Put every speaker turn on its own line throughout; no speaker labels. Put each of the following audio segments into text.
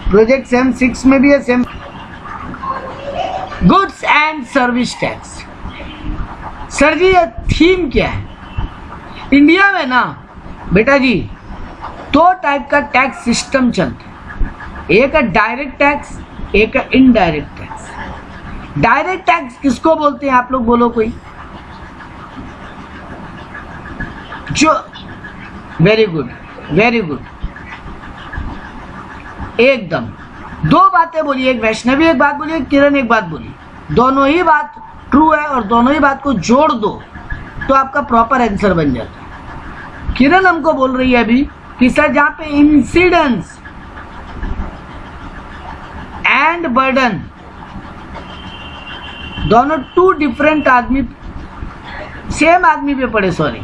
Project same 6 में भी है same. Goods and service tax. Sir ji ये थीम क्या है? इंडिया में ना बेटा जी 2 टाइप का टैक्स सिस्टम चलता है, एक है डायरेक्ट टैक्स, एक है इनडायरेक्ट टैक्स। डायरेक्ट टैक्स किसको बोलते हैं आप लोग बोलो कोई? जो वेरी गुड वेरी गुड, एकदम 2 बातें बोली, एक वैष्णवी एक बात बोली, एक किरण एक बात बोली, दोनों ही बात ट्रू है और दोनों ही बात को जोड़ दो तो आपका प्रॉपर आंसर बन जाता है। किरण हमको बोल रही है अभी कि सर जहां पे इंसिडेंस एंड बर्डन दोनों 2 डिफरेंट आदमी सेम आदमी पे पड़े, सॉरी,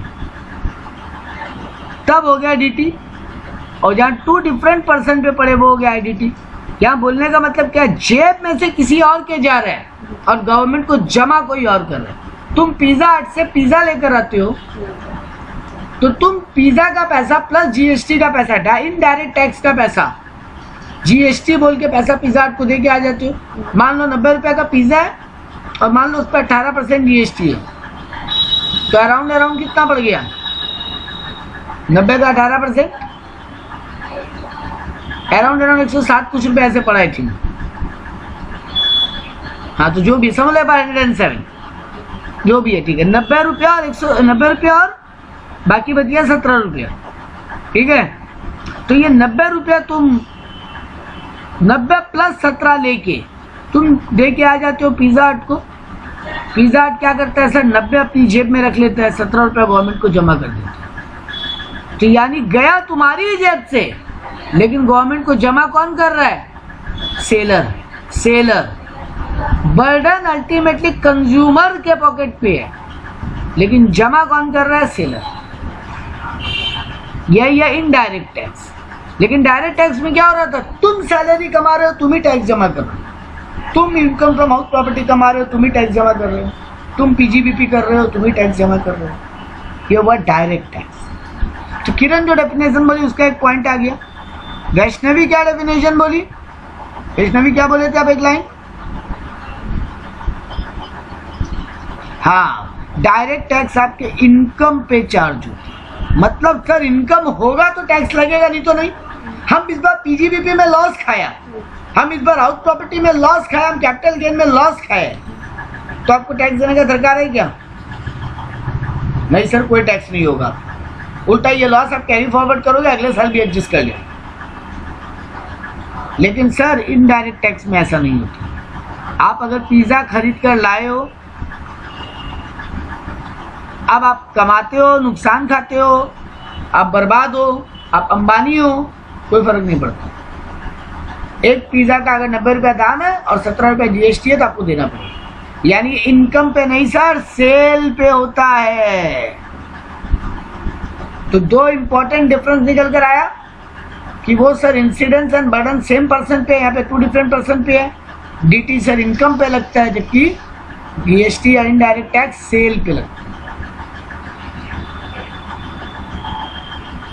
तब हो गया डीटी, और जहां 2 डिफरेंट पर्सन पे पड़े वो हो गया आईडीटी। यहाँ बोलने का मतलब क्या, जेब में से किसी और के जा रहा है और गवर्नमेंट को जमा कोई और कर रहा है। तुम पिज्जा हट से पिज्जा लेकर आते हो तो तुम पिज्जा का पैसा प्लस जीएसटी का पैसा, इनडायरेक्ट टैक्स का पैसा, जीएसटी बोल के पैसा पिज्जा हट को दे के आ जाते हो। मान लो 90 रुपए का पिज्जा है और मान लो उस पर 18% जीएसटी है, तो अराउंड कितना पड़ गया? 90 का 18%, अराउंड 107 कुछ रुपए ऐसे पड़ा है थी। हाँ तो जो भी समझ ले 107 जो भी है, ठीक है, 90 रुपया और 190 रुपया और बाकी बच गया 17 रुपया, ठीक है। तो ये 90 रुपया तुम 90 प्लस 17 लेके तुम दे के आ जाते हो पिज्जा हट को। पिज्जा हट क्या करता है सर, 90 अपनी जेब में रख लेता है, 17 रुपया गवर्नमेंट को जमा कर देता है। तो यानी गया तुम्हारी ही जेब से, लेकिन गवर्नमेंट को जमा कौन कर रहा है? सेलर। बर्डन अल्टीमेटली कंज्यूमर के पॉकेट पे है, लेकिन जमा कौन कर रहा है? सेलर। यही है इनडायरेक्ट टैक्स। लेकिन डायरेक्ट टैक्स में क्या हो रहा था, तुम सैलरी कमा रहे हो तुम ही टैक्स जमा कर रहे हो, तुम इनकम फ्रॉम हाउस प्रॉपर्टी कमा रहे हो तुम ही टैक्स जमा कर रहे हो, तुम पीजीबीपी कर रहे हो तुम ही टैक्स जमा कर रहे हो। ये हुआ डायरेक्ट टैक्स। तो किरण जो डेफिनेशन बोली उसका एक पॉइंट आ गया। वैष्णवी क्या डेफिनेशन बोली? वैष्णवी क्या बोले थे आप, एक लाइन? हाँ, डायरेक्ट टैक्स आपके इनकम पे चार्ज होता है। मतलब सर इनकम होगा तो टैक्स लगेगा, नहीं तो नहीं। हम इस बार पीजीबीपी में लॉस खाया, हम इस बार हाउस प्रॉपर्टी में लॉस खाया, हम कैपिटल गेन में लॉस खाए, तो आपको टैक्स देने का दरकार है क्या? नहीं सर, कोई टैक्स नहीं होगा। उल्टा ये लॉस आप कैरी फॉरवर्ड करोगे, अगले साल भी एडजस्ट कर लेंगे। लेकिन सर इनडायरेक्ट टैक्स में ऐसा नहीं होता। आप अगर पिज्जा खरीद कर लाए हो, अब आप कमाते हो, नुकसान खाते हो, आप बर्बाद हो, आप अंबानी हो, कोई फर्क नहीं पड़ता। एक पिज्जा का अगर 90 रुपया दाम है और 17 रुपया जीएसटी है तो आपको देना पड़ेगा। यानी इनकम पे नहीं सर, सेल पे होता है। तो 2 इंपॉर्टेंट डिफरेंस निकल कर आया कि वो sir incidence and burden same person पे, यहाँ पे 2 डिफरेंट पर्सन पे है। डीटी सर इनकम पे लगता है, जबकि जीएसटी या इनडायरेक्ट टैक्स सेल पे लगता है।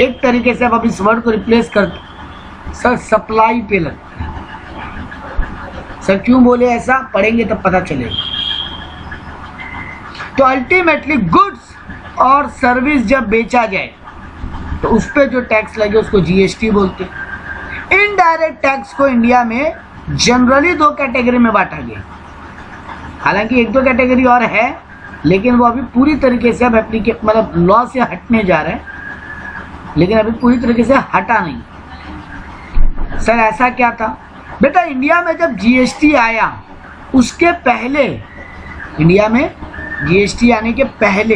एक तरीके से अब इस वर्ड को रिप्लेस करते सर सप्लाई पे लगता है। सर क्यों बोले ऐसा, पढ़ेंगे तब पता चलेगा। तो अल्टीमेटली गुड्स और सर्विस जब बेचा जाए तो उस पर जो टैक्स लगे उसको जीएसटी बोलते हैं। इनडायरेक्ट टैक्स को इंडिया में जनरली 2 कैटेगरी में बांटा गया। हालांकि 1-2 कैटेगरी और है, लेकिन वो अभी पूरी तरीके से अब मतलब लॉ से हटने जा रहे हैं, लेकिन अभी पूरी तरीके से हटा नहीं। सर ऐसा क्या था बेटा, इंडिया में जब जीएसटी आया उसके पहले, इंडिया में जीएसटी आने के पहले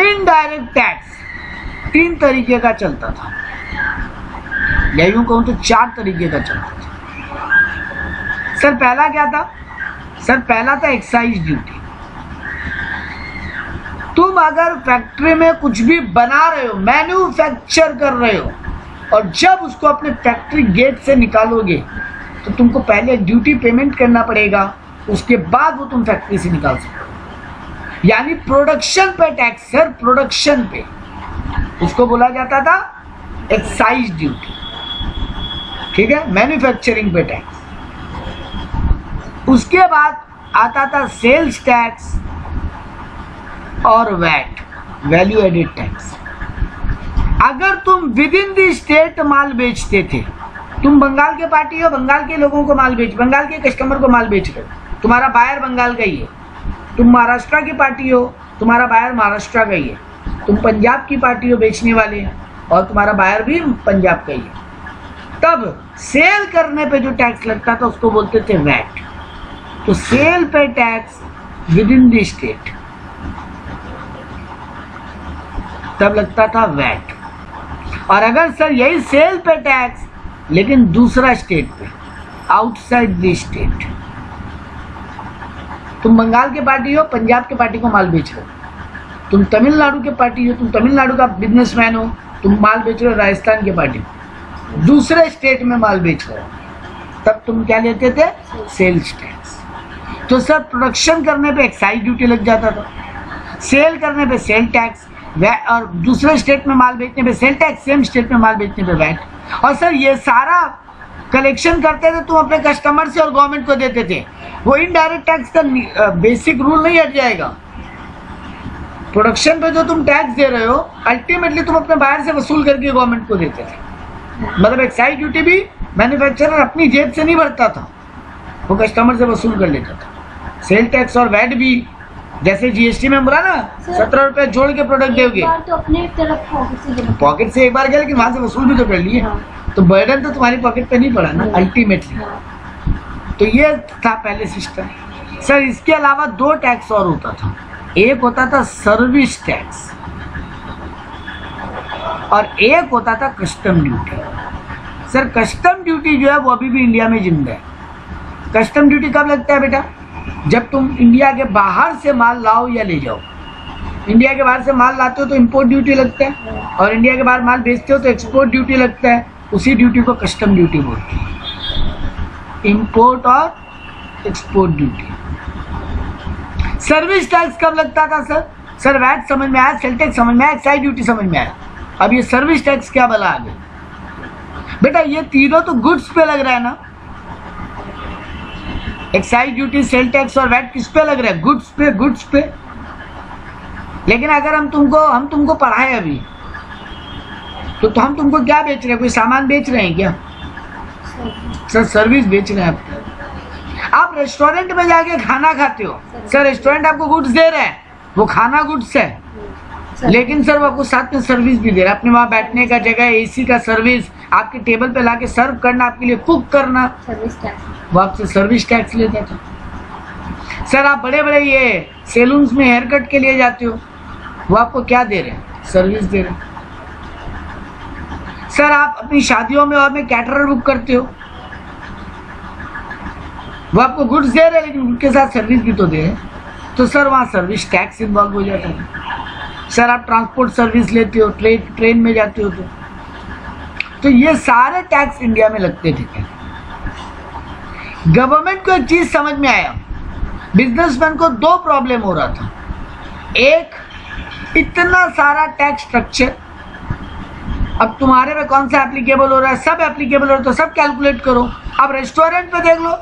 इनडायरेक्ट टैक्स 3 तरीके का चलता था, या यूं कहूं तो 4 तरीके का चलता था। सर पहला क्या था? सर पहला था एक्साइज ड्यूटी। तुम अगर फैक्ट्री में कुछ भी बना रहे हो, मैन्युफैक्चर कर रहे हो, और जब उसको अपने फैक्ट्री गेट से निकालोगे तो तुमको पहले ड्यूटी पेमेंट करना पड़ेगा, उसके बाद वो तुम फैक्ट्री से निकाल सकते हो। यानी प्रोडक्शन पे टैक्स सर, प्रोडक्शन पे, उसको बोला जाता था एक्साइज ड्यूटी। ठीक है, मैन्युफैक्चरिंग पे टैक्स। उसके बाद आता था सेल्स टैक्स और वैट, वैल्यू एडेड टैक्स। अगर तुम विद इन द स्टेट माल बेचते थे, तुम बंगाल के पार्टी हो, बंगाल के लोगों को माल बेच, बंगाल के कस्टमर को माल बेच रहे हो, तुम्हारा बायर बंगाल का ही है। तुम महाराष्ट्र की पार्टी हो, तुम्हारा बायर महाराष्ट्र का ही है। तुम पंजाब की पार्टी हो बेचने वाले, और तुम्हारा बायर भी पंजाब का ही है। तब सेल करने पे जो टैक्स लगता था उसको बोलते थे वैट। तो सेल पे tax with in the state तब लगता था वैट। और अगर सर यही सेल पे टैक्स लेकिन दूसरा स्टेट पे, आउटसाइड द स्टेट, तुम बंगाल के पार्टी हो, पंजाब के पार्टी को माल बेच रहे हो, तुम तमिलनाडु के पार्टी हो, तुम तमिलनाडु का बिजनेसमैन हो, तुम माल बेच रहे हो राजस्थान के पार्टी, दूसरे स्टेट में माल बेच रहे हो, तब तुम क्या लेते थे? Sales tax. तो सर प्रोडक्शन करने पे एक्साइज ड्यूटी लग जाता था, सेल करने पे सेल टैक्स, और दूसरे स्टेट में माल बेचने पे सेल टैक्स, सेम स्टेट में माल बेचने पे वैट। और सर ये सारा कलेक्शन करते थे तुम अपने कस्टमर से और गवर्नमेंट को देते थे। वो इनडायरेक्ट टैक्स का बेसिक रूल नहीं हट जाएगा। प्रोडक्शन पे जो तुम टैक्स दे रहे हो अल्टीमेटली तुम अपने बाहर से वसूल करके गवर्नमेंट को देते थे। मतलब एक्साइज ड्यूटी भी मैन्युफैक्चरर अपनी जेब से नहीं भरता था, वो कस्टमर से वसूल कर लेता था। सेल टैक्स और वैट भी, जैसे जीएसटी में बोला ना 17 रुपए जोड़ के प्रोडक्ट दोगे,
तो अपने तरफ
पॉकेट से एक बार गया, लेकिन वहां से वसूल भी तो कर लिए। तो बर्डन तो तुम्हारी पॉकेट पे नहीं पड़ा ना अल्टीमेटली। तो ये था पहले सिस्टम। सर इसके अलावा 2 टैक्स और होता था। एक होता था सर्विस टैक्स और एक होता था custom duty. Sir custom duty जो है वो अभी भी इंडिया में जिंदा है। कस्टम ड्यूटी कब लगता है बेटा? जब तुम इंडिया के बाहर से माल लाओ या ले जाओ। इंडिया के बाहर से माल लाते हो तो इंपोर्ट ड्यूटी लगता है, और इंडिया के बाहर माल बेचते हो तो एक्सपोर्ट ड्यूटी लगता है। उसी ड्यूटी को कस्टम ड्यूटी बोलते हैं, इंपोर्ट और एक्सपोर्ट ड्यूटी। सर्विस टैक्स कब लगता था सर? सर वैट समझ में आया, सेल टैक्स समझ में आया, एक्साइज ड्यूटी समझ में आया, अब ये सर्विस टैक्स क्या बला आ गया? बेटा ये तीनों तो गुड्स पे लग रहा है ना। एक्साइज ड्यूटी, सेल टैक्स और वैट किस पे लग रहा है? गुड्स पे, गुड्स पे। लेकिन अगर हम तुमको पढ़ाए अभी तो हम तुमको क्या बेच रहे हैं? कोई सामान बेच रहे हैं क्या? सर सर्विस बेच रहे हैं आप रेस्टोरेंट में जाके खाना खाते हो, सर रेस्टोरेंट आपको गुड्स दे रहे हैं, वो खाना गुड्स है, लेकिन सर वो आपको साथ में सर्विस भी दे रहा है। अपने वहाँ बैठने का जगह, एसी का सर्विस, आपके टेबल पे लाके सर्व करना, आपके लिए कुक करना, वो आपसे सर्विस टैक्स लेता था। सर आप बड़े बड़े ये सैलून्स में हेयर कट के लिए जाते हो, वो आपको क्या दे रहे हैं? सर्विस दे रहे हैं। सर आप अपनी शादियों में और में कैटरर बुक करते हो, वो आपको गुड्स दे रहे हैं लेकिन उनके साथ सर्विस भी तो दे रहे हैं, तो सर वहाँ सर्विस टैक्स इन्वॉल्व हो जाता है। सर आप ट्रांसपोर्ट सर्विस लेते हो, ट्रेन में जाते हो तो ये सारे टैक्स इंडिया में लगते थे। गवर्नमेंट को एक चीज समझ में आया, बिजनेसमैन को 2 प्रॉब्लम हो रहा था। एक, इतना सारा टैक्स स्ट्रक्चर, अब तुम्हारे में कौन सा एप्लीकेबल हो रहा है? सब एप्लीकेबल हो रहा है, तो सब कैलकुलेट करो। अब रेस्टोरेंट पे देख लो,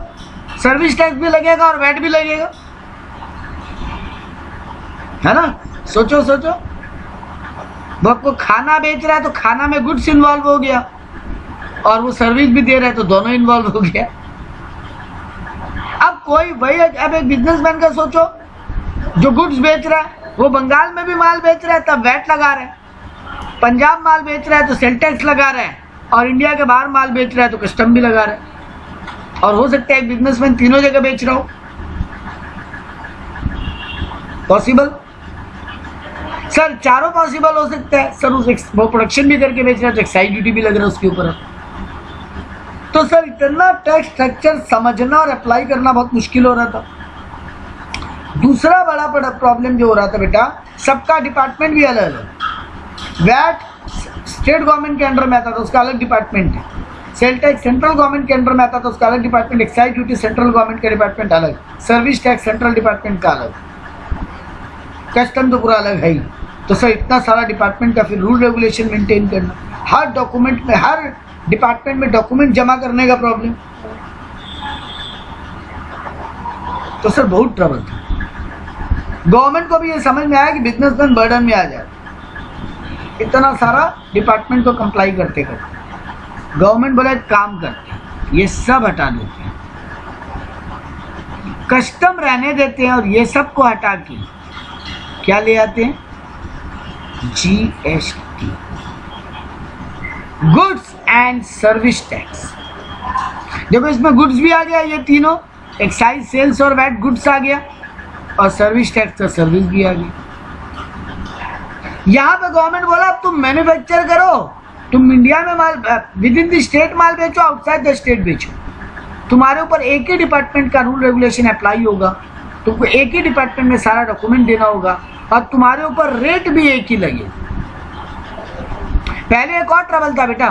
सर्विस टैक्स भी लगेगा और वैट भी लगेगा, है ना? सोचो सोचो, वो आपको खाना बेच रहा है तो खाना में गुड्स इन्वॉल्व हो गया, और वो सर्विस भी दे रहा है तो दोनों इन्वॉल्व हो गया। अब कोई वही, अब एक बिजनेसमैन का सोचो, जो गुड्स बेच रहा है वो बंगाल में भी माल बेच रहा है तब वैट लगा रहा है, पंजाब माल बेच रहा है तो सेल टैक्स लगा रहा है, और इंडिया के बाहर माल बेच रहा है तो कस्टम भी लगा रहा है। और हो सकता है एक बिजनेसमैन तीनों जगह बेच रहा हो, पॉसिबल? सर चारों पॉसिबल हो सकता है। सर वो प्रोडक्शन भी करके बेच रहा है तो एक्साइज ड्यूटी भी लग रहा है उसके ऊपर। तो सर इतना टैक्स स्ट्रक्चर समझना और अप्लाई करना बहुत मुश्किल हो रहा था। दूसरा बड़ा प्रॉब्लम जो हो रहा था बेटा, सबका डिपार्टमेंट भी अलग है। वैट स्टेट गवर्नमेंट के अंडर में आता था, उसका अलग डिपार्टमेंट है। सेल टैक्स सेंट्रल गवर्नमेंट के अंडर में आता था, उसका अलग department. Excise duty central government का डिपार्टमेंट अलग, सर्विस टैक्स सेंट्रल डिपार्टमेंट का अलग, कस्टम तो पूरा अलग है ही। तो सर इतना सारा डिपार्टमेंट का फिर रूल रेगुलेशन मेंटेन करना, हर डॉक्यूमेंट में, हर डिपार्टमेंट में डॉक्यूमेंट जमा करने का प्रॉब्लम। तो सर बहुत ट्रबल था। गवर्नमेंट को भी ये समझ में आया कि बिजनेसमैन बर्डन में आ जाए, इतना सारा डिपार्टमेंट को कंप्लाई करते करते गवर्नमेंट बोला एक काम करते हैं, ये सब हटा देते हैं, कस्टम रहने देते हैं और ये सब को हटा के क्या ले आते हैं, GST, goods and service tax. देखो इसमें गुड्स भी आ गया, ये तीनों, एक्साइज, सेल्स और वैट, गुड्स आ गया, और सर्विस टैक्स का सर्विस भी आ गया। यहां पे गवर्नमेंट बोला अब तुम मैन्युफैक्चर करो, तुम इंडिया में माल विद इन द स्टेट माल बेचो, आउटसाइड द स्टेट बेचो, तुम्हारे ऊपर एक ही डिपार्टमेंट का रूल रेगुलेशन अप्लाई होगा, तुमको एक ही डिपार्टमेंट में सारा डॉक्यूमेंट देना होगा, और तुम्हारे ऊपर रेट भी एक ही लगे। पहले एक और ट्रबल था बेटा,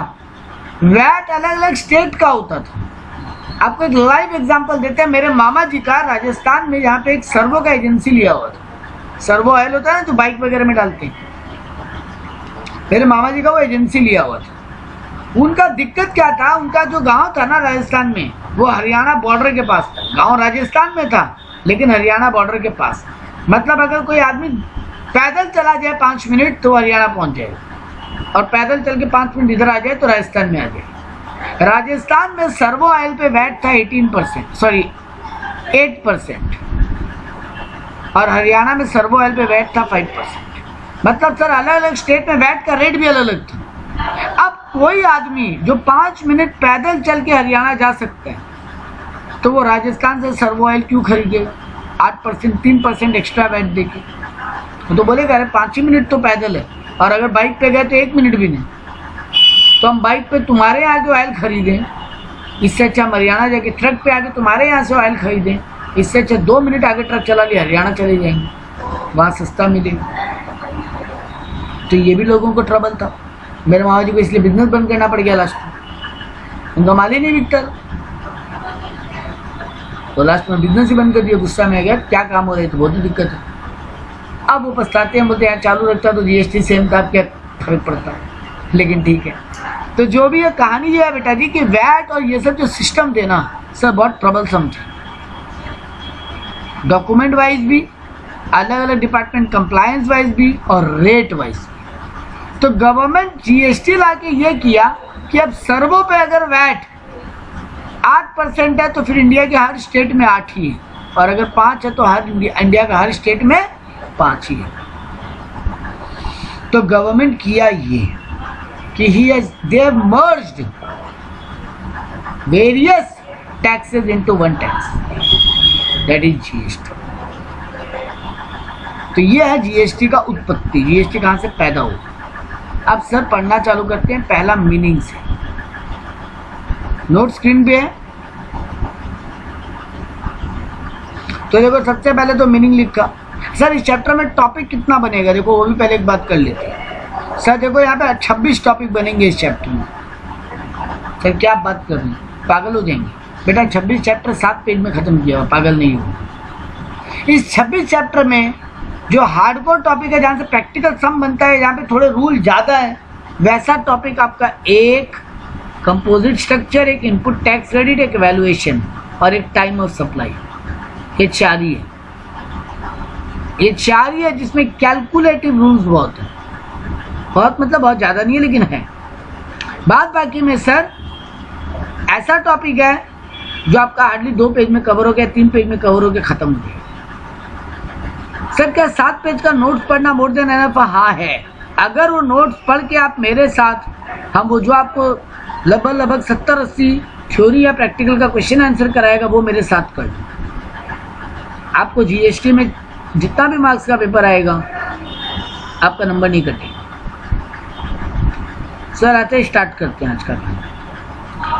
वैट अलग अलग स्टेट का होता था। आपको एक लाइव एग्जांपल देते हैं, मेरे मामा जी का राजस्थान में यहाँ पे एक सर्वो का एजेंसी लिया हुआ था। सर्वो ऑयल होता है ना जो बाइक वगैरह में डालते हैं, मेरे मामा जी का वो एजेंसी लिया हुआ था। उनका दिक्कत क्या था, उनका जो गांव था ना राजस्थान में, वो हरियाणा बॉर्डर के पास था। गांव राजस्थान में था लेकिन हरियाणा बॉर्डर के पास, मतलब अगर कोई आदमी पैदल चला जाए 5 मिनट तो हरियाणा पहुंच जाएगा, और पैदल चल के 5 मिनट इधर आ जाए तो राजस्थान में आ जाए। राजस्थान में सर्वो ऑयल पे वैट था 8%, और हरियाणा में सर्वो ऑयल पे वैट था 5%। मतलब सर अलग अलग स्टेट में वैट का रेट भी अलग अलग था। अब कोई आदमी जो 5 मिनट पैदल चल के हरियाणा जा सकता है, तो वो राजस्थान से सर्वो ऑयल क्यों खरीदेगा 8%, 3% एक्स्ट्रा वैट देके? तो बोलेगा अरे 5 ही मिनट तो पैदल है, और अगर बाइक पे गए तो 1 मिनट भी नहीं, तो हम बाइक पे तुम्हारे यहाँ के ऑयल खरीदें, इससे अच्छा हम हरियाणा जाके ट्रक पे आके तुम्हारे यहाँ से ऑयल खरीदें, इससे अच्छा 2 मिनट आगे ट्रक चला लिया हरियाणा चले जाएंगे, वहाँ सस्ता मिलेगा। तो ये भी लोगों को ट्रबल था। मेरे मामा जी को इसलिए बिजनेस बंद करना पड़ गया लास्ट में, उनका माल ही नहीं बिकता, तो लास्ट में बिजनेस ही बंद कर दिया। गुस्सा में आ गया, क्या काम हो रहा है, तो बहुत ही दिक्कत है। अब वो पछताते हैं, बोलते हैं चालू रखता तो जीएसटी सेम था, क्या फर्क पड़ता है, लेकिन ठीक है। तो जो भी ये कहानी जो है बेटा जी कि वैट और ये सब जो सिस्टम थे ना सब बहुत ट्रबलसम थे, डॉक्यूमेंट वाइज भी, अलग अलग डिपार्टमेंट कंप्लायंस वाइज भी, और रेट वाइज भी। तो गवर्नमेंट जीएसटी लाके ये किया कि अब सर्वो पे अगर वैट 8% है तो फिर इंडिया के हर स्टेट में 8 ही है, और अगर 5 है तो इंडिया का हर स्टेट में 5 ही है। तो गवर्नमेंट किया ये कि they have merged various taxes into one tax, that is GST। तो ये है जीएसटी का उत्पत्ति, जीएसटी कहां से पैदा हुआ। अब सर पढ़ना चालू करते हैं पहला मीनिंग से। नोट स्क्रीन पे है, तो देखो सबसे पहले तो मीनिंग लिखा। सर इस चैप्टर में टॉपिक कितना बनेगा, देखो वो भी पहले एक बात कर लेते हैं। सर देखो यहाँ पे 26 टॉपिक बनेंगे इस चैप्टर में। सर क्या बात कर रहे हैं, पागल हो जाएंगे बेटा। 26 चैप्टर 7 पेज में खत्म किया, पागल नहीं हो। इस 26 चैप्टर में जो हार्डकोर टॉपिक है, जहाँ से प्रैक्टिकल सम बनता है, जहाँ पे थोड़े रूल ज़्यादा है, वैसा टॉपिक आपका एक कंपोजिट स्ट्रक्चर, एक इनपुट टैक्स क्रेडिट, एक वैल्यूएशन और एक टाइम ऑफ सप्लाई। ये 4 ही है, ये 4 ही है जिसमें कैलकुलेटिव रूल्स बहुत है, बहुत मतलब बहुत ज़्यादा नहीं है लेकिन है। बाद बाकी में सर ऐसा टॉपिक है जो आपका हार्डली 2 पेज में कवर हो गया, 3 पेज में कवर हो गया, खत्म हो गया। सर क्या 7 पेज का नोट्स पढ़ना मोर देन एनफ? हाँ है। अगर वो नोट्स पढ़ के आप मेरे साथ, हम वो जो आपको लगभग 70-80 थ्योरी या प्रैक्टिकल का क्वेश्चन आंसर कराएगा वो मेरे साथ कर दो, आपको जीएसटी में जितना भी मार्क्स का पेपर आएगा आपका नंबर नहीं कटेगा। सर आते स्टार्ट करते हैं आज का।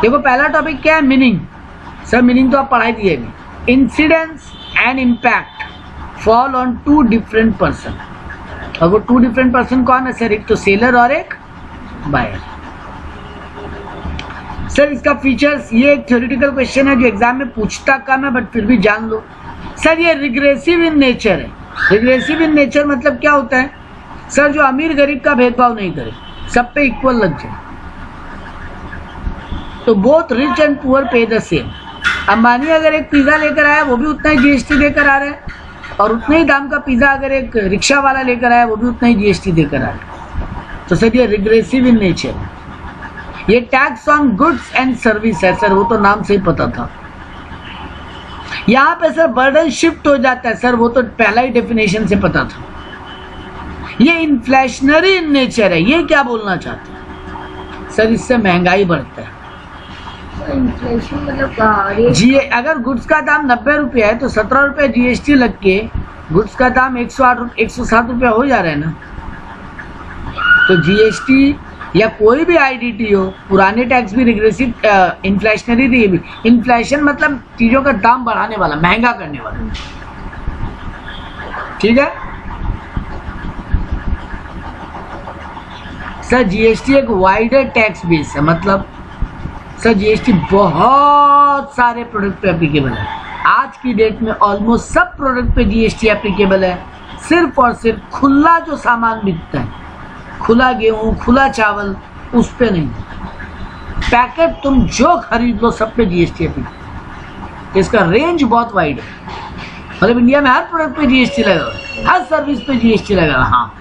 देखो पहला टॉपिक क्या है, मीनिंग। सर मीनिंग तो आप पढ़ाई दिएगी। Incidence and impact fall on 2 different person. और वो 2 डिफरेंट पर्सन कौन है सर? एक तो सेलर और एक बायर। सर इसका फीचर्स, ये एक थ्योरेटिकल क्वेश्चन है जो एग्जाम में पूछता कम है बट फिर भी जान लो। सर ये रिग्रेसिव इन नेचर है। रिग्रेसिव इन नेचर मतलब क्या होता है? सर जो अमीर गरीब का भेदभाव नहीं करे, सब पे इक्वल लग जाए। तो बोथ रिच एंड पुअर पे द सेम। अंबानी अगर एक पिज़्ज़ा लेकर आया वो भी उतना ही जीएसटी देकर आ रहा है, और उतने ही दाम का पिज़्ज़ा अगर एक रिक्शा वाला लेकर आया वो भी उतना ही जीएसटी देकर आ रहा है। तो सर ये रिग्रेसिव इन नेचर। ये tax on goods and service है सर, वो तो नाम से ही पता था। यहाँ पे सर बर्डन शिफ्ट हो जाता है सर, वो तो पहला ही डेफिनेशन से पता था। ये इन्फ्लेशनरी इन नेचर है। ये क्या बोलना चाहते हैं सर? इससे महंगाई बढ़ता है।
इन्फ्लेशन मतलब
जी, अगर गुड्स का दाम 90 रुपये है तो 17 रुपये जीएसटी लग के गुड्स का दाम 107 रुपया हो जा रहा है ना। तो जीएसटी या कोई भी आईडीटी हो, पुराने टैक्स भी रिग्रेसिव इन्फ्लेशनरी थी। भी इन्फ्लेशन मतलब चीजों का दाम बढ़ाने वाला, महंगा करने वाला। ठीक है सर, जीएसटी एक वाइडर टैक्स बेस है। मतलब सर जीएसटी बहुत सारे प्रोडक्ट पे एप्लीकेबल है। आज की डेट में ऑलमोस्ट सब प्रोडक्ट पे जीएसटी एप्लीकेबल है। सिर्फ और सिर्फ खुला जो सामान बिकता है, खुला गेहूं, खुला चावल, उस पे नहीं। पैकेट तुम जो खरीद लो सब पे जीएसटी एप्लीकेबल। इसका रेंज बहुत वाइड है। मतलब इंडिया में हर प्रोडक्ट पे जीएसटी लगा, हर सर्विस पे जीएसटी लगा। हाँ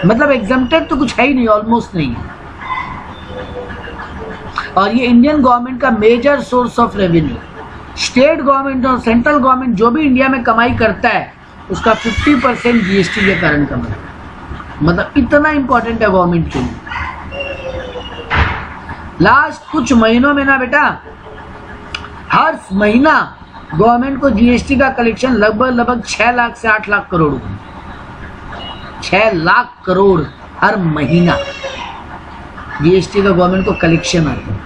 मतलब एग्जम्प्टेड तो कुछ है ही नहीं, ऑलमोस्ट नहीं है। और ये इंडियन गवर्नमेंट का major source of revenue. State government और सेंट्रल गवर्नमेंट जो भी इंडिया में कमाई करता है उसका 50% जीएसटी के कारण कमाई। मतलब इतना इंपॉर्टेंट है गवर्नमेंट के लिए। लास्ट कुछ महीनों में ना बेटा, हर महीना गवर्नमेंट को जीएसटी का कलेक्शन लगभग 6 लाख से 8 लाख करोड़, 6 लाख करोड़ हर महीना जीएसटी का गवर्नमेंट को कलेक्शन आता है।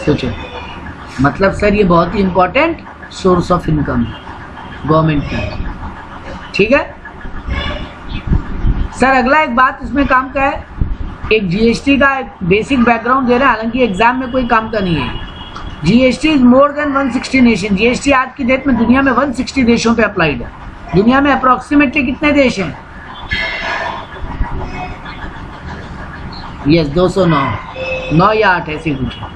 सोचो, मतलब सर ये बहुत ही इंपॉर्टेंट सोर्स ऑफ इनकम है गवर्नमेंट का। ठीक है सर, अगला एक बात इसमें काम का है, एक जीएसटी का एक बेसिक बैकग्राउंड दे रहे हैं, हालांकि एग्जाम में कोई काम का नहीं है। GST is more than 160 nation. GST आज की डेट में दुनिया में 160 देशों पे अप्लाइड है। दुनिया में अप्रोक्सीमेटली कितने देश हैं? यस 209, 9 या 8 ऐसे कुछ है।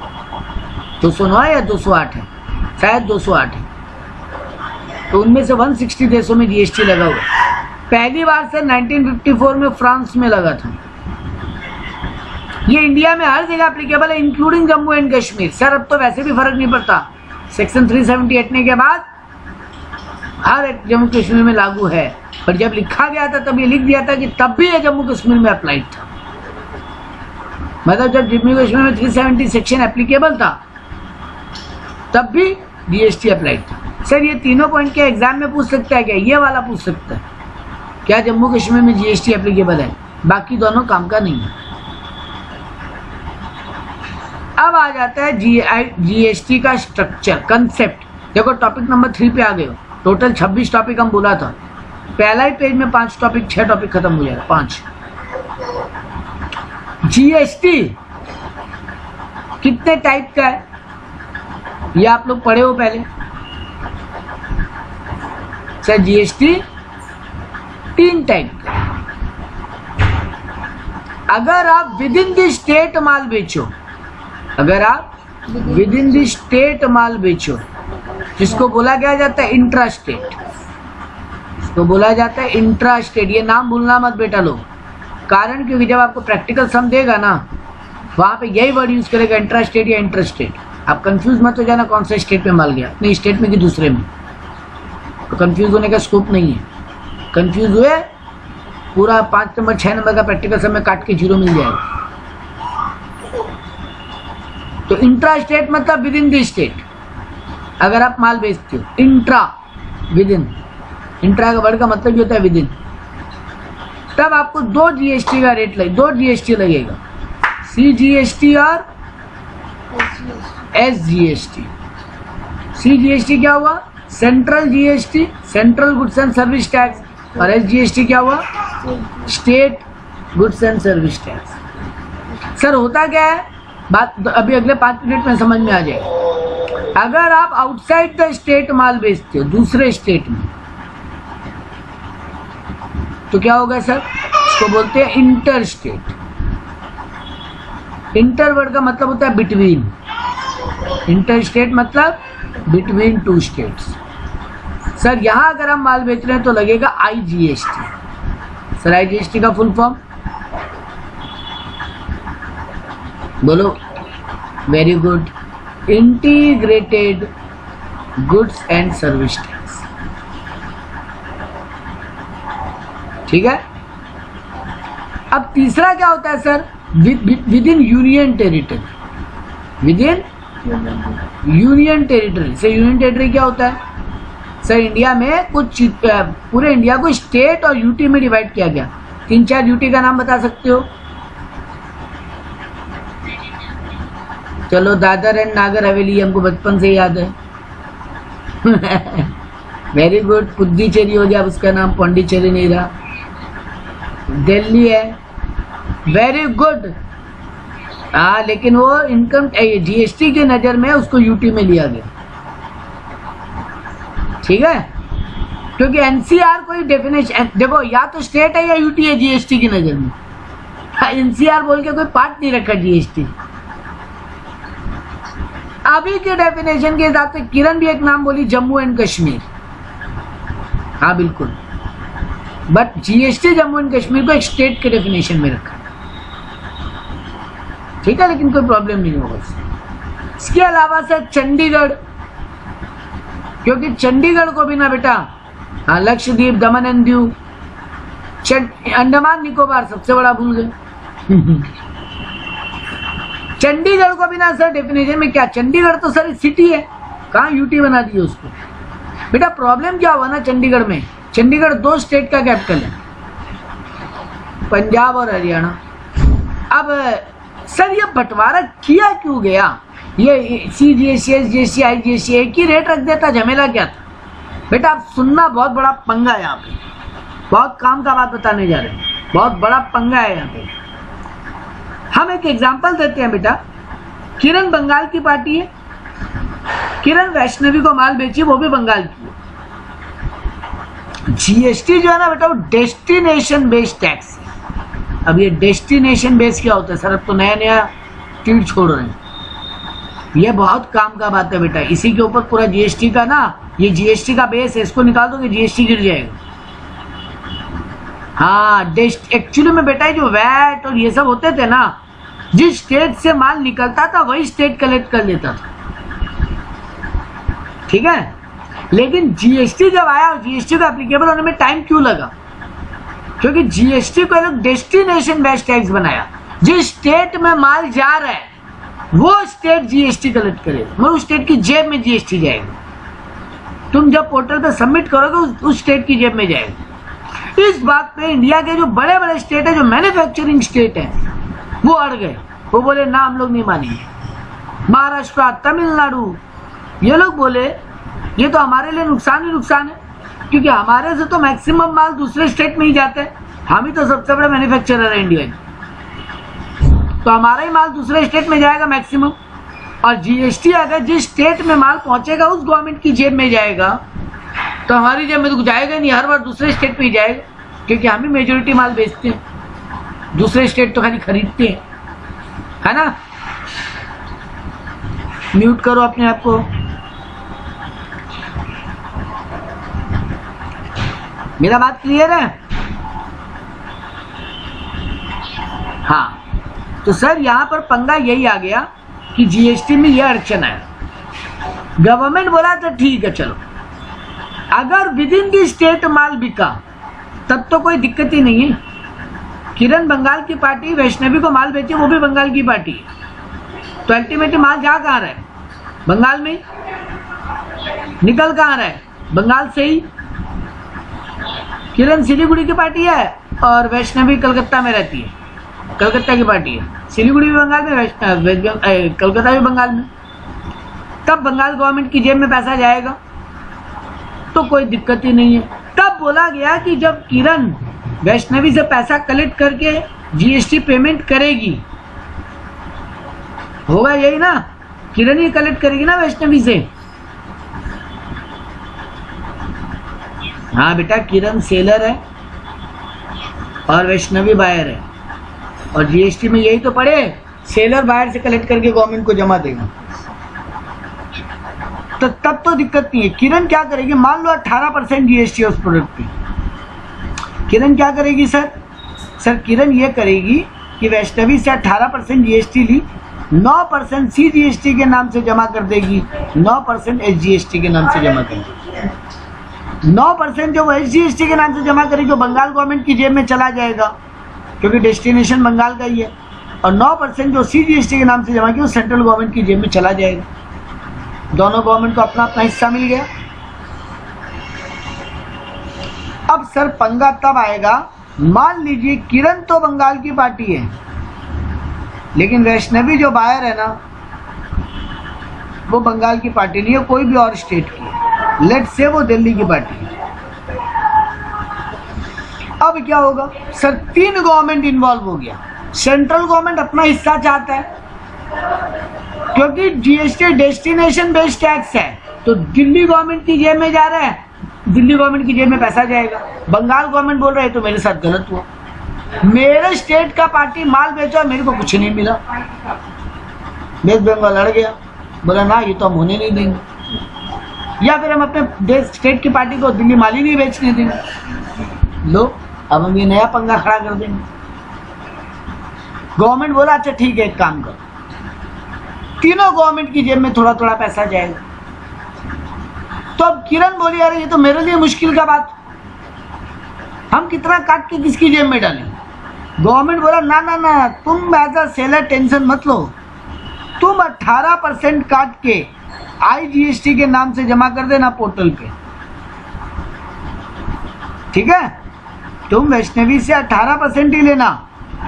209 या 208 है, शायद 208 है। तो उनमें से 160 देशों में जीएसटी लगा हुआ है। पहली बार से 1954 में फ्रांस में लगा था। ये इंडिया में हर जगह एप्लीकेबल है, including Jammu and Kashmir. Sir अब तो वैसे भी फर्क नहीं पड़ता, सेक्शन 378 ने के बाद हर एक जम्मू कश्मीर में लागू है। पर जब लिखा गया था तब ये लिख दिया था कि तब भी ये जम्मू कश्मीर में अप्लाइड था। मतलब जब जम्मू कश्मीर में 370 सेक्शन एप्लीकेबल था तब भी जीएसटी अप्लाइड था। सर ये तीनों पॉइंट क्या एग्जाम में पूछ सकता है क्या? ये वाला पूछ सकता है, क्या जम्मू कश्मीर में जीएसटी एप्लीकेबल है? बाकी दोनों काम का नहीं है। अब आ जाता है जीएसटी का स्ट्रक्चर, कंसेप्ट। देखो टॉपिक नंबर 3 पे आ गए हो। टोटल 26 टॉपिक हम बोला था। पहला ही पेज में 5 टॉपिक, 6 टॉपिक खत्म हो जाएगा। 5 जीएसटी कितने टाइप का है ये आप लोग पढ़े हो पहले। सर जीएसटी 3 टाइप का। अगर आप विद इन द स्टेट माल बेचो, अगर आप विद इन द स्टेट माल बेचो, जिसको बोला क्या जाता है इंट्रा स्टेट, इसको बोला जाता है इंट्रा स्टेट। ये नाम भूलना मत बेटा लोग, कारण क्योंकि जब आपको प्रैक्टिकल सम देगा ना वहां पे यही वर्ड यूज करेगा, इंट्रा स्टेट या इंटर स्टेट। आप कंफ्यूज मत हो जाना कौन सा स्टेट में माल गया, अपने स्टेट में कि दूसरे में। तो कंफ्यूज होने का स्कोप नहीं है। कंफ्यूज हुए पूरा 5 नंबर 6 नंबर का प्रैक्टिकल सम में काट के 0 मिल जाएगा। तो इंट्रा स्टेट मतलब विद इन द स्टेट अगर आप माल बेचते हो। इंट्रा विद इन, इंट्रा का वर्ड का मतलब ये होता है विद इन। तब आपको 2 जीएसटी का रेट लगे, 2 जीएसटी लगेगा, सीजीएसटी और एसजीएसटी। सीजीएसटी क्या हुआ? Central GST, central goods and service tax. और एसजीएसटी क्या हुआ? State goods and service tax. Sir होता क्या है, बात अभी अगले 5 मिनट में समझ में आ जाएगा। अगर आप आउटसाइड द स्टेट माल बेचते हो दूसरे स्टेट में तो क्या होगा सर? इसको बोलते हैं इंटर स्टेट। इंटरवर्ड का मतलब होता है बिटवीन, इंटर स्टेट मतलब बिटवीन टू स्टेट्स। सर यहाँ अगर हम माल बेच रहे हैं तो लगेगा IGST। सर IGST का फुल फॉर्म बोलो। Very good, integrated goods and service tax. ठीक है। अब तीसरा क्या होता है sir? With in union territory, with in union territory. Sir union territory क्या होता है? सर इंडिया में कुछ पूरे इंडिया को स्टेट और यूटी में डिवाइड किया गया। 3-4 यूटी का नाम बता सकते हो? चलो दादर एंड नागर हवेली हमको बचपन से याद है। Very good. पुद्दुचेरी हो गया, उसका नाम पौंडीचेरी नहीं रहा। दिल्ली है, वेरी गुड। हाँ, लेकिन वो इनकम GST के नजर में उसको यूटी में लिया गया। ठीक है, क्योंकि NCR कोई डेफिनेशन देखो, या तो स्टेट है या यूटी है GST की नजर में। NCR बोल के कोई पार्ट नहीं रखा GST। अभी के डेफिनेशन के हिसाब से किरण भी एक नाम बोली, जम्मू एंड कश्मीर। हाँ बिल्कुल, but GST Jammu and Kashmir को एक स्टेट के डेफिनेशन में रखा। ठीक है, लेकिन कोई प्रॉब्लम नहीं होगा। इसके अलावा सर चंडीगढ़, क्योंकि चंडीगढ़ को भी ना बेटा, हाँ लक्षद्वीप, दमन एंड दीव, अंडमान निकोबार सबसे बड़ा भूल गए। चंडीगढ़ को भी ना सर डेफिनेशन में क्या, चंडीगढ़ तो सर सिटी है, कहाँ यूटी बना दिए उसको। बेटा प्रॉब्लम क्या हुआ ना चंडीगढ़ में, चंडीगढ़ 2 स्टेट का कैपिटल है, पंजाब और हरियाणा। अब सर ये बंटवारा किया क्यों गया? ये CGST, SGST, IGST एक ही रेट रख देता, झमेला क्या था? बेटा आप सुनना, बहुत बड़ा पंगा है यहाँ पे, बहुत काम का बात बताने जा रहे हैं, बहुत बड़ा पंगा है यहाँ पे। हम एक एग्जांपल देते हैं बेटा। किरण बंगाल की पार्टी है, किरण वैष्णवी को माल बेची, वो भी बंगाल की है। GST जो है ना बेटा, वो डेस्टिनेशन बेस्ड टैक्स है। अब ये डेस्टिनेशन बेस्ड क्या होता है सर? अब तो नया नया टीट छोड़ रहे हैं। ये बहुत काम का बात है बेटा, इसी के ऊपर पूरा GST का ना, ये GST का बेस है, इसको निकाल दोगे GST गिर जाएगा। हाँ, एक्चुअली में बेटा जो वैट और ये सब होते थे ना, जिस स्टेट से माल निकलता था वही स्टेट कलेक्ट कर लेता था। ठीक है, लेकिन GST जब आया, GST का एप्लीकेबल होने में टाइम क्यों लगा? क्योंकि GST को लोग डेस्टिनेशन बेस्ड टैक्स बनाया। जिस स्टेट में माल जा रहा है वो स्टेट GST कलेक्ट करेगा, मतलब उस स्टेट की जेब में GST जाएगा। तुम जब पोर्टल पे सबमिट करोगे उस स्टेट की जेब में जाएगा। इस बात पे इंडिया के जो बड़े बड़े स्टेट है, जो मैन्युफैक्चरिंग स्टेट है, वो अड़ गए। वो बोले ना हम लोग नहीं मानेंगे। महाराष्ट्र, तमिलनाडु, ये लोग बोले ये तो हमारे लिए नुकसान ही नुकसान है, क्योंकि हमारे से तो मैक्सिमम माल दूसरे स्टेट में ही जाते हैं। हम ही तो सबसे बड़े मैन्युफैक्चरर है इंडिया में, तो हमारा ही माल दूसरे स्टेट में जाएगा मैक्सिमम। और GST अगर जिस स्टेट में माल पहुंचेगा उस गवर्नमेंट की जेब में जाएगा, तो हमारी जेब में तो जाएगा नहीं, हर बार दूसरे स्टेट पे ही जाएगा, क्योंकि हम ही मेजोरिटी माल बेचते हैं, दूसरे स्टेट तो खाली खरीदते हैं, है ना। म्यूट करो अपने आप को। मेरा बात क्लियर है? हाँ, तो सर यहाँ पर पंगा यही आ गया कि GST में यह अड़चन है। गवर्नमेंट बोला तो ठीक है चलो, अगर विद इन दी स्टेट माल बिका तब तो कोई दिक्कत ही नहीं है। किरण बंगाल की पार्टी, वैष्णवी को माल बेचे, वो भी बंगाल की पार्टी है, तो अल्टीमेटली माल जा कहाँ रहा है? बंगाल में। निकल कहाँ रहा है? बंगाल से ही। किरण सिलीगुड़ी की पार्टी है और वैष्णवी कलकत्ता में रहती है, कलकत्ता की पार्टी है। सिलीगुड़ी भी बंगाल में, कलकत्ता भी बंगाल में। तब बंगाल गवर्नमेंट की जेब में पैसा जाएगा, तो कोई दिक्कत ही नहीं है। तब बोला गया कि जब किरण वैष्णवी से पैसा कलेक्ट करके GST पेमेंट करेगी, होगा यही ना, किरण ही कलेक्ट करेगी ना वैष्णवी से। हाँ बेटा, किरण सेलर है और वैष्णवी बायर है, और GST में यही तो पड़े, सेलर बाहर से कलेक्ट करके गवर्नमेंट को जमा देगा, तो तब तो दिक्कत नहीं है। किरण क्या करेगी, मान लो 18% जीएसटी उस प्रोडक्ट पे, किरण क्या करेगी सर किरण ये करेगी कि वैष्णवी से 18% जीएसटी ली, 9% सीजीएसटी के नाम से जमा कर देगी, 9% एसजीएसटी के नाम से जमा करेगी। 9% जो वो एसजीएसटी के नाम से जमा करेगी वो बंगाल गवर्नमेंट की जेब में चला जाएगा क्योंकि डेस्टिनेशन बंगाल का ही है, और 9% जो सीजीएसटी के नाम से जमा की वो सेंट्रल गवर्नमेंट की जेब में चला जाएगा। दोनों गवर्नमेंट को अपना अपना हिस्सा मिल गया। अब सर पंगा तब आएगा, मान लीजिए किरण तो बंगाल की पार्टी है लेकिन वैष्णवी जो बायर है ना वो बंगाल की पार्टी नहीं है, कोई भी और स्टेट की, लेट से वो दिल्ली की पार्टी है। अब क्या होगा सर, 3 गवर्नमेंट इन्वॉल्व हो गया। सेंट्रल गवर्नमेंट अपना हिस्सा चाहता है क्योंकि जीएसटी डेस्टिनेशन बेस्ड टैक्स है, तो दिल्ली गवर्नमेंट की जेब में जा रहा है, दिल्ली गवर्नमेंट की जेब में पैसा जाएगा। बंगाल गवर्नमेंट बोल रहा है तो मेरे साथ गलत हुआ, मेरे स्टेट का पार्टी माल बेचा, मेरे को कुछ नहीं मिला। वेस्ट बंगाल लड़ गया, बोला ना ये तो हम होने नहीं देंगे, या फिर हम अपने देश स्टेट की पार्टी को दिल्ली माल ही नहीं बेचने देंगे। लो अब हम ये नया पंगा खड़ा कर देंगे। गवर्नमेंट बोला अच्छा ठीक है एक काम करो, तीनों गवर्नमेंट की जेब में थोड़ा थोड़ा पैसा जाएगा। तो अब किरण बोली अरे ये तो मेरे लिए मुश्किल का बात, हम कितना काट के किसकी जेब में डालें। गवर्नमेंट बोला ना ना ना, तुम एज अ सेलर टेंशन मत लो, तुम 18% काट के आईजीएसटी के नाम से जमा कर देना पोर्टल पे, ठीक है। तुम वैष्णवी से 18% ही लेना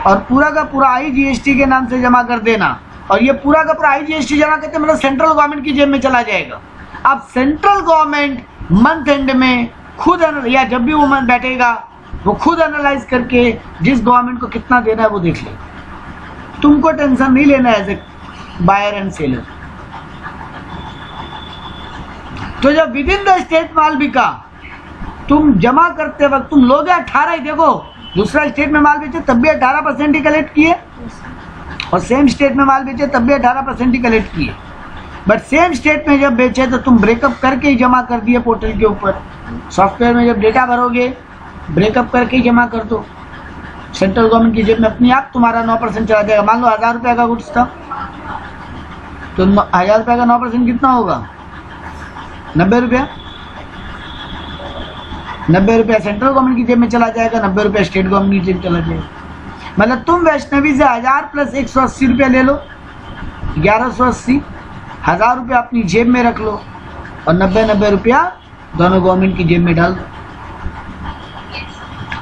और पूरा का पूरा आईजीएसटी के नाम से जमा कर देना, और ये पूरा का पूरा आईजीएसटी जमा करते मतलब सेंट्रल गवर्नमेंट की जेब में चला जाएगा। अब सेंट्रल गवर्नमेंट मंथ एंड में खुद या जब भी वो मंथ बैठेगा वो खुद एनालाइज करके जिस गवर्नमेंट को कितना देना है वो देख लेगा। तुमको टेंशन नहीं लेना as a buyer and seller. तो जब विद इन द स्टेट माल बिका, तुम जमा करते वक्त तुम लोगे 18 ही, देखो दूसरा स्टेट में माल बेचे तब भी 18% ही कलेक्ट किए, और सेम स्टेट में माल बेचे तब भी 18% ही कलेक्ट किए, बट सेम स्टेट में जब बेचे तो तुम ब्रेकअप करके ही जमा कर दिए पोर्टल के ऊपर। सॉफ्टवेयर में जब डेटा भरोगे ब्रेकअप करके ही जमा कर दो, सेंट्रल गवर्नमेंट की जेब में अपने आप तुम्हारा 9% चला जाएगा। मान लो 1000 रुपये का गुड्स था तो 1000 रुपये का 9% कितना होगा, 90 रुपया। 90 रुपया सेंट्रल गवर्नमेंट की जेब में चला जाएगा, 90 रुपया स्टेट गवर्नमेंट की जेब में चला जाएगा। मतलब तुम वैष्णवी से 1000 प्लस 180 रुपया ले लो, 1180, 1000 रुपया अपनी जेब में रख लो और 90 रुपया दोनों गवर्नमेंट की जेब में डाल दो।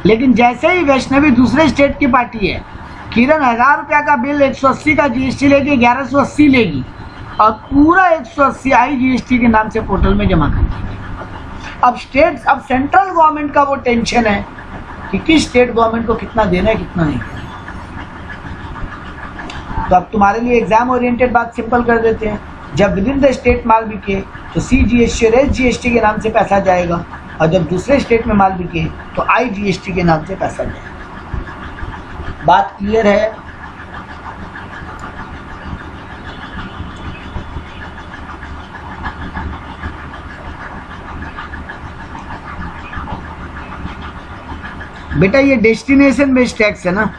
लेकिन जैसे ही वैष्णवी दूसरे स्टेट की पार्टी है, किरण 1000 रुपया का बिल 180 का जीएसटी लेके 1180 लेगी और पूरा 180 आईजीएसटी के नाम से पोर्टल में जमा कर देगी। अब सेंट्रल गवर्नमेंट का वो टेंशन है कि किस स्टेट गवर्नमेंट को कितना देना है कितना नहीं। तो अब तुम्हारे लिए एग्जाम ओरिएंटेड बात सिंपल कर देते हैं। जब विद इन द स्टेट माल बिके तो सीजीएसटी और एसजीएसटी के नाम से पैसा जाएगा, और जब दूसरे स्टेट में माल बिके तो आईजीएसटी के नाम से पैसा जाएगा। बात क्लियर है? बेटा ये डेस्टिनेशन बेस्ड टैक्स है ना,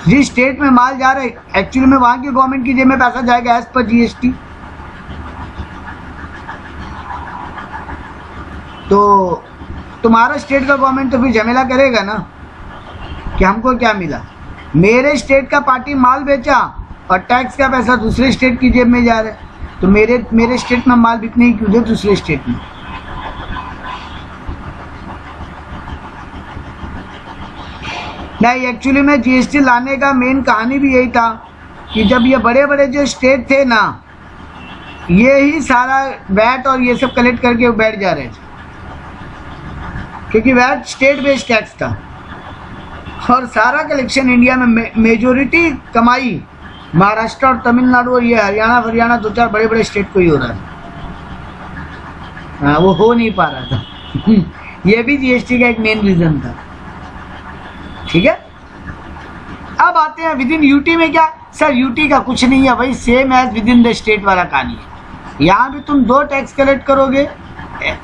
जिस स्टेट में माल जा रहा है एक्चुअली में वहां की गवर्नमेंट की जेब में पैसा जाएगा एज पर जीएसटी। तो तुम्हारा स्टेट का गवर्नमेंट तो फिर झमेला करेगा ना कि हमको क्या मिला, मेरे स्टेट का पार्टी माल बेचा और टैक्स का पैसा दूसरे स्टेट की जेब में जा रहा है, तो मेरे स्टेट में माल बिकने ही क्यों दे दूसरे स्टेट में। नहीं, एक्चुअली में जीएसटी लाने का मेन कहानी भी यही था कि जब ये बड़े बड़े जो स्टेट थे ना, ये ही सारा वैट और ये सब कलेक्ट करके बैठ जा रहे थे, क्योंकि वैट स्टेट बेस्ड टैक्स था और सारा कलेक्शन इंडिया में मेजोरिटी कमाई महाराष्ट्र और तमिलनाडु और ये हरियाणा 2-4 बड़े बड़े स्टेट को ही हो रहा था। हाँ, वो हो नहीं पा रहा था ये भी जीएसटी का एक मेन रीजन था। ठीक है, अब अब आते हैं विद इन यूटी में क्या सर, यूटी का कुछ नहीं है, वही same as within the state वाला कहानी है। यहाँ भी तुम 2 टैक्स कलेक्ट करोगे,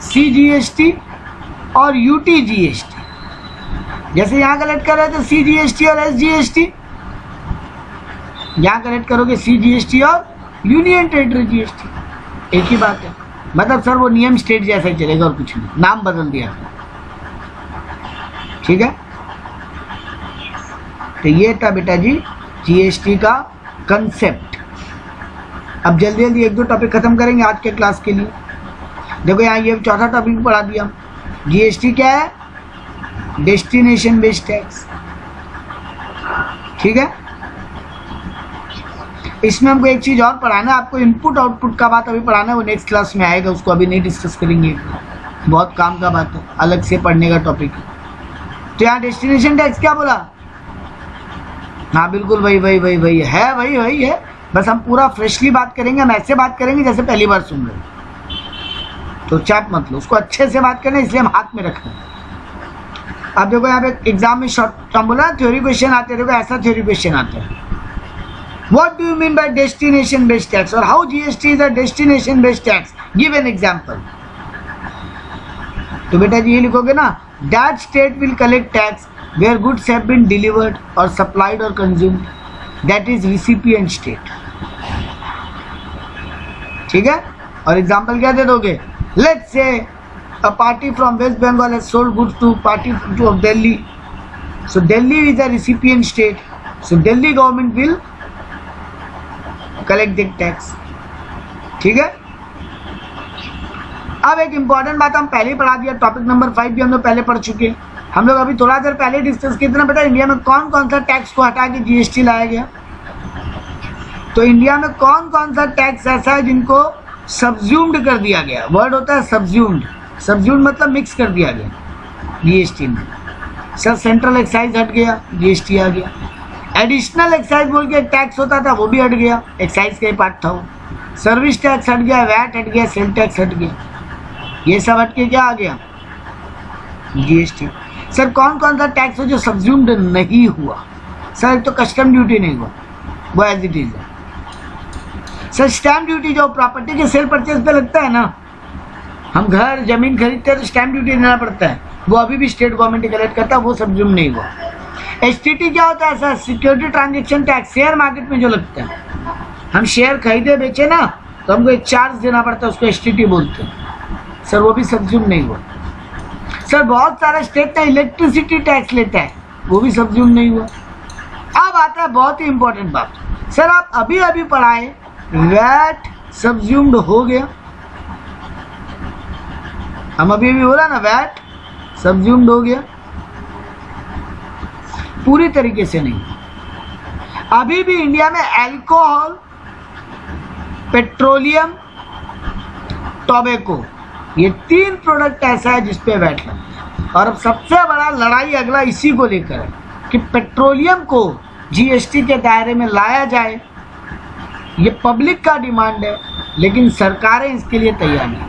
CGST और UTGST। जैसे यहाँ कलेक्ट कर रहे थे CGST और SGST, यहाँ कलेक्ट करोगे CGST और यूनियन टेरिटरी GST, एक ही बात है। मतलब सर वो नियम स्टेट जैसा ही चलेगा और कुछ नहीं, नाम बदल दिया। ठीक है, तो ये था बेटा जी GST का कंसेप्ट। अब जल्दी जल्दी 1-2 टॉपिक खत्म करेंगे आज के क्लास के लिए। देखो यहाँ ये चौथा टॉपिक पढ़ा दिया। GST क्या है, डेस्टिनेशन बेस्ड टैक्स। ठीक है, इसमें हमको एक चीज़ और पढ़ाना है, आपको इनपुट आउटपुट का बात अभी पढ़ाना है, वो नेक्स्ट क्लास में आएगा, उसको अभी नहीं डिस्कस करेंगे, बहुत काम का बात है, अलग से पढ़ने का टॉपिक है। तो यहाँ डेस्टिनेशन टैक्स क्या बोला, हाँ बिल्कुल वही है, वही है, बस हम पूरा फ्रेशली बात करेंगे, हम ऐसे बात करेंगे जैसे पहली बार सुन रहे हैं, तो चाप मत लो, उसको अच्छे से बात करना, इसलिए हम हाथ में रखते हैं। अब देखो यहाँ पे एग्जाम में शॉर्ट टर्म बोला, थ्योरी क्वेश्चन आते हैं, देखो ऐसा थ्योरी क्वेश्चन आता है, What do you mean by destination based tax or how GST is a destination based tax? Give an example. तो बेटा जी ये लिखोगे ना, that state will collect tax where goods have been delivered or supplied or consumed, that is recipient state. ठीक है, और example क्या दे दोगे, let's say a party from West Bengal has sold goods to party of Delhi, so Delhi is a recipient state, so Delhi government will collect the tax. ठीक है, अब एक important बात हम पहले ही पढ़ा दिया, टॉपिक नंबर 5 भी हम लोग पहले पढ़ चुके, हम लोग अभी थोड़ा देर पहले डिस्कस किया था बेटा, इंडिया में कौन कौन सा टैक्स को हटा के GST लाया गया। तो इंडिया में कौन कौन सा टैक्स ऐसा है जिनको सब्ज्यूम्ड कर दिया गया, वर्ड होता है सब्ज्यूम्ड, सब्ज्यूम्ड मतलब मिक्स कर दिया गया GST में। सर सेंट्रल एक्साइज हट गया, GST आ गया, एडिशनल एक्साइज बोल के एक टैक्स होता था वो भी हट गया, एक्साइज का ही पार्ट था वो, सर्विस टैक्स हट गया, वैट हट गया, सेल टैक्स हट गया, ये सब हट के क्या आ गया, GST। सर कौन कौन सा टैक्स हो जो सब्ज्यूम्ड नहीं हुआ, सर एक तो कस्टम ड्यूटी नहीं हुआ, वो एज इट इज है। सर स्टैम्प ड्यूटी जो प्रॉपर्टी के सेल परचेज पे लगता है ना, हम घर जमीन खरीदते हैं तो स्टैम्प ड्यूटी देना पड़ता है, वो अभी भी स्टेट गवर्नमेंट कलेक्ट करता है, वो सब्ज्यूम्ड नहीं हुआ। STT क्या होता है sir, security transaction tax, share market में जो लगता है, हम शेयर खरीदे बेचे ना तो हमको एक चार्ज देना पड़ता है, उसको STT बोलते हैं, सर वो भी सब्ज्यूम नहीं हुआ। सर बहुत सारा स्टेट ना इलेक्ट्रिसिटी टैक्स लेता है, वो भी सब्ज्यूम नहीं हुआ। अब आता है बहुत ही इंपॉर्टेंट बात, सर आप अभी अभी पढ़ाए वैट सब्ज्यूम्ड हो गया, हम अभी अभी बोला ना वैट सब्ज्यूम्ड हो गया, पूरी तरीके से नहीं। अभी भी इंडिया में अल्कोहल, पेट्रोलियम, टोबैको, ये 3 प्रोडक्ट ऐसा है जिसपे वैट लगता है। और अब सबसे बड़ा लड़ाई अगला इसी को लेकर है कि पेट्रोलियम को GST के दायरे में लाया जाए, ये पब्लिक का डिमांड है, लेकिन सरकारें इसके लिए तैयार नहीं,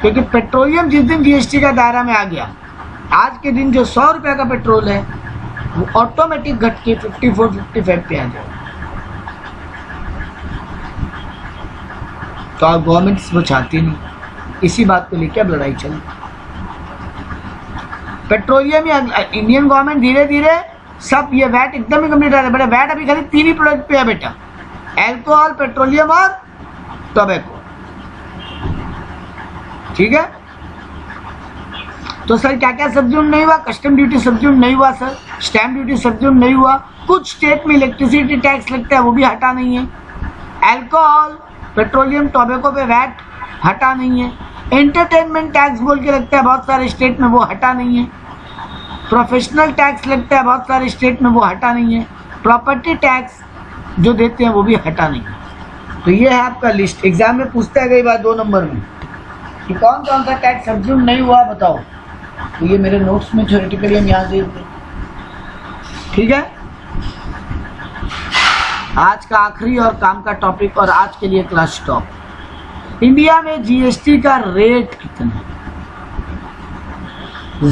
क्योंकि पेट्रोलियम जिस दिन GST का दायरा में आ गया, आज के दिन जो 100 रुपये का पेट्रोल है वो ऑटोमेटिक घट के 54-55 पे आ जाए। तो आप गवर्नमेंट वो चाहती नहीं, इसी बात को लेकर अब लड़ाई चली। पेट्रोलियम या इंडियन गवर्नमेंट धीरे धीरे सब ये वैट एकदम ही कम्प्लीट आ रहा है। बेटा वैट अभी खाली 3 ही प्रोडक्ट पे है बेटा, अल्कोहल, पेट्रोलियम और टोबैको। ठीक है, तो सर क्या क्या सब्ज्यूम नहीं हुआ, कस्टम ड्यूटी सब्ज्यूम नहीं हुआ, सर स्टैम्प ड्यूटी सब्ज्यूम नहीं हुआ, कुछ स्टेट में इलेक्ट्रिसिटी टैक्स लगता है वो भी हटा नहीं है, अल्कोहल, पेट्रोलियम, टोबैको पे वैट हटा नहीं है, एंटरटेनमेंट टैक्स बोल के लगता है बहुत सारे स्टेट में वो हटा नहीं है, प्रोफेशनल टैक्स लगता है बहुत सारे स्टेट में वो हटा नहीं है, प्रॉपर्टी टैक्स जो देते हैं वो भी हटा नहीं है। तो ये है आपका लिस्ट, एग्जाम में पूछता है कई बार 2 नंबर में कि कौन कौन सा टैक्स सब्ज्यूम नहीं हुआ बताओ, तो ये मेरे नोट्स में थ्योरेटिकली हम यहाँ दे दें। ठीक है, आज का आखिरी और काम का टॉपिक और आज के लिए क्लास स्टॉप। इंडिया में GST का रेट कितना,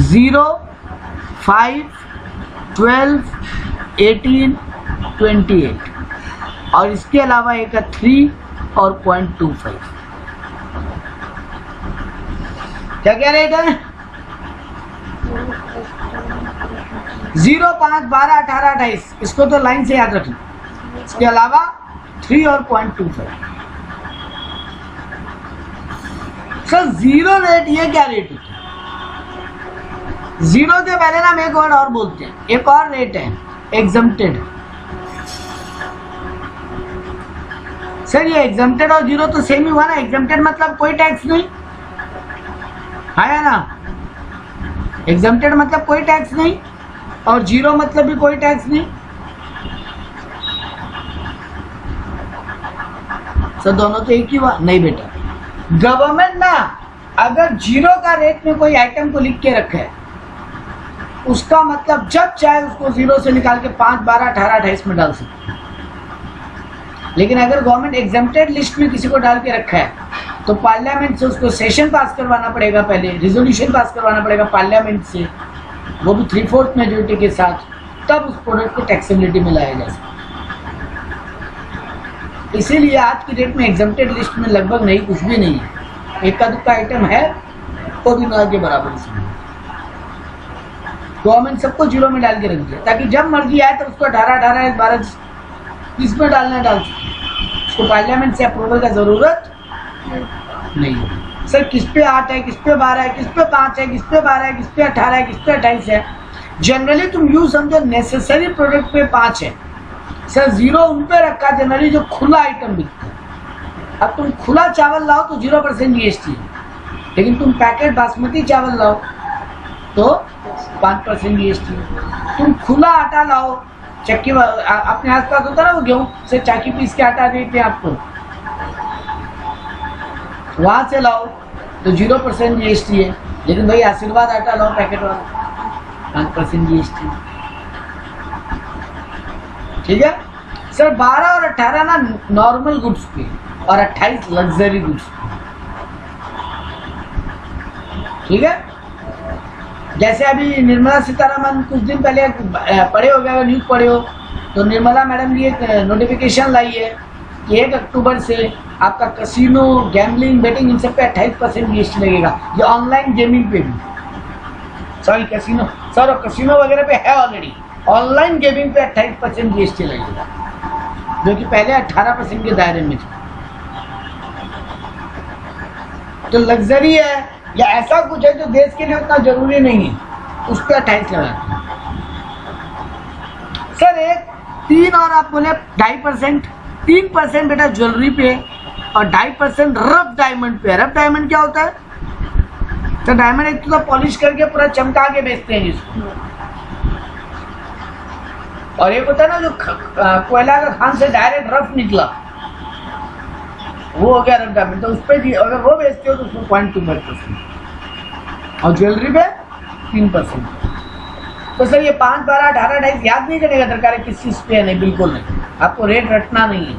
0, 5, 12, 1828 और इसके अलावा एक है 3 और 0.25। क्या क्या रेट है? 0, 5, 12, 18, 28, इसको तो लाइन से याद रखना। इसके अलावा 3 और 0.25। सर जीरो रेट, ये क्या रेट होता है? जीरो के पहले ना हम एक वर्ड और बोलते हैं, एक और रेट है एग्जम्प्टेड। सर ये एग्जम्प्टेड और जीरो तो सेम ही हुआ ना। एग्जम्प्टेड मतलब कोई टैक्स नहीं है ना, एग्जम्प्टेड मतलब कोई टैक्स नहीं, और जीरो मतलब भी कोई टैक्स नहीं। सर दोनों तो एक ही हुआ नहीं बेटा। गवर्नमेंट ना अगर जीरो का रेट में कोई आइटम को लिख के रखे है, उसका मतलब जब चाहे उसको जीरो से निकाल के 5, 12, 18, 28 में डाल सकते हैं। लेकिन अगर गवर्नमेंट एग्जम्प्टेड लिस्ट में किसी को डाल के रखा है तो पार्लियामेंट से उसको सेशन पास करवाना पड़ेगा, पहले रिजोल्यूशन पास करवाना पड़ेगा पार्लियामेंट से, वो भी 3/4 मेजोरिटी के साथ, तब उस प्रोडक्ट को टैक्सेबिलिटी में लाया जा सकता है। इसीलिए आज की डेट में एग्जम्प्टेड लिस्ट में लगभग नहीं, कुछ भी नहीं है। इक्का दुक्का आइटम है, वो भी ना के बराबर इसमें। गवर्नमेंट सबको जीरो में डाल के रख दिया ताकि जब मर्जी आए तो उसको 18, 12 इसमें डालना डाल सकते, उसको पार्लियामेंट से अप्रूवल का जरूरत नहीं है। सर किस पे 8 है, किस पे 12 है, किस पे 5 है, किस पे 12 है, किस पे 18 है, किस पे 28 है। जनरली तुम यूँ समझो नेसेसरी प्रोडक्ट पे 5 है। सर जीरो उन पे रखा जनरली जो खुला आइटम बिकता है। अब तुम खुला चावल लाओ तो 0% GST है, लेकिन तुम पैकेट बासमती चावल लाओ तो 5% GST है। तुम खुला आटा लाओ, चक्की अपने आसपास होता है ना, वो गेहूं से चाकी पीस के आटा देते हैं आपको, वहां से लाओ तो 0% GST है। लेकिन भाई आशीर्वाद आटा लाओ पैकेट वाला, 5% GST। ठीक है सर। 12 और 18 ना नॉर्मल गुड्स पे और 28 लग्जरी गुड्स पे। ठीक है। जैसे अभी निर्मला सीतारमन कुछ दिन पहले पढ़े हो गए, न्यूज पढ़े हो, तो निर्मला मैडम ने एक नोटिफिकेशन लाई है कि 1 अक्टूबर से आपका कसिनो, गैम्बलिंग, बेटिंग इन सब पे 28% GST लगेगा। ये ऑनलाइन गेमिंग पे भी, सॉरी कसिनो, सर कसिनो वगैरह पे है ऑलरेडी, ऑनलाइन गेमिंग पे 28% GST लगेगा, जो कि पहले 18% के दायरे में था। तो लग्जरी है या ऐसा कुछ है जो देश के लिए उतना जरूरी नहीं है, उस पर 28 लगाते हैं। सर एक 3 और आप बोले 2.5%, 3% बेटा ज्वेलरी पे और 2.5% रफ डायमंड पे। रफ डायमंड क्या होता है? तो डायमंड एक तो पॉलिश करके पूरा चमका के बेचते हैं जिसको, और एक होता है ना जो कोयला का खान से डायरेक्ट रफ निकला, वो हो गया रफ डायमंड। तो उस पर अगर वो बेचते हो तो उसमें 0.25% और ज्वेलरी पे 3%। तो सर ये 5, 12, 18, 28 याद नहीं करने का दरकार है किस चीज पे है, नहीं बिल्कुल नहीं। आपको रेट रटना नहीं है,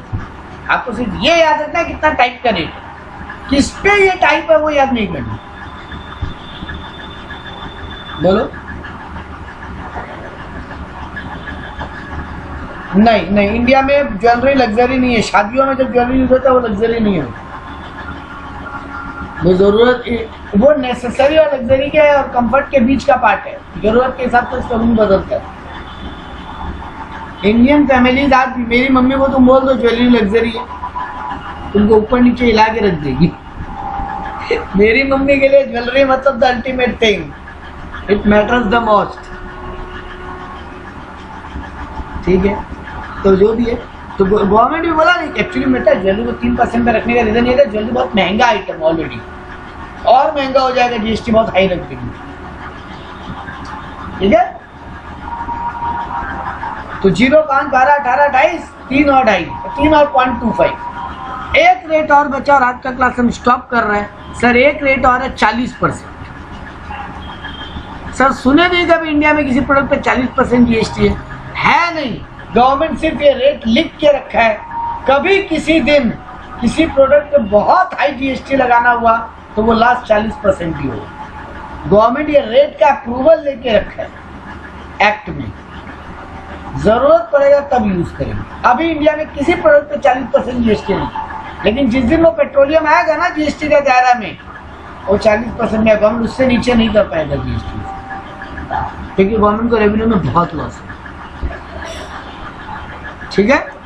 आपको सिर्फ ये याद रखना है कितना टाइप का रेट है, किस पे ये टाइप है वो याद नहीं करना। बोलो। नहीं नहीं, इंडिया में ज्वेलरी लग्जरी नहीं है। शादियों में जब ज्वेलरी यूज होता है वो लग्जरी नहीं है, वो जरूरत, वो नेसेसरी और लग्जरी के और कंफर्ट के बीच का पार्ट है। जरूरत के हिसाब से उसका रूम बदलता है। इंडियन फैमिलीज, आज मेरी मम्मी को तुम बोल दो ज्वेलरी लग्जरी है, तुमको ऊपर नीचे हिला के रख देगी। मेरी मम्मी के लिए ज्वेलरी मतलब the ultimate thing, it matters the most. ठीक है, तो जो भी है, तो गवर्नमेंट भी बोला नहीं एक्चुअली बेटा ज्वेलरी को 3% पे रखने का रीजन ये था, ज्वेलरी बहुत महंगा आइटम ऑलरेडी, और महंगा हो जाएगा, GST बहुत हाई रख देंगे। ठीक है, तो 0, 5, 12, 18, 28, 3 और 2.5, 3 और 0.25। एक रेट और बचा और आज का क्लास हम स्टॉप कर रहे हैं। सर एक रेट और है 40%। सर सुने नहीं कभी इंडिया में किसी प्रोडक्ट पे 40% GST है नहीं। गवर्नमेंट सिर्फ ये रेट लिख के रखा है, कभी किसी दिन किसी प्रोडक्ट पे बहुत हाई GST लगाना हुआ तो वो लास्ट 40% ही होगा। गवर्नमेंट ये रेट का अप्रूवल लेके रखा है एक्ट में, जरूरत पड़ेगा तब यूज करेंगे। अभी इंडिया में किसी प्रोडक्ट पे 40% जीएसटी नहीं, लेकिन जिस दिन वो पेट्रोलियम आएगा ना जीएसटी का दायरा में, वो 40% में गवर्नमेंट उससे नीचे नहीं कर पाएगा जीएसटी, क्योंकि गवर्नमेंट को रेवेन्यू में बहुत लॉस है। ठीक है।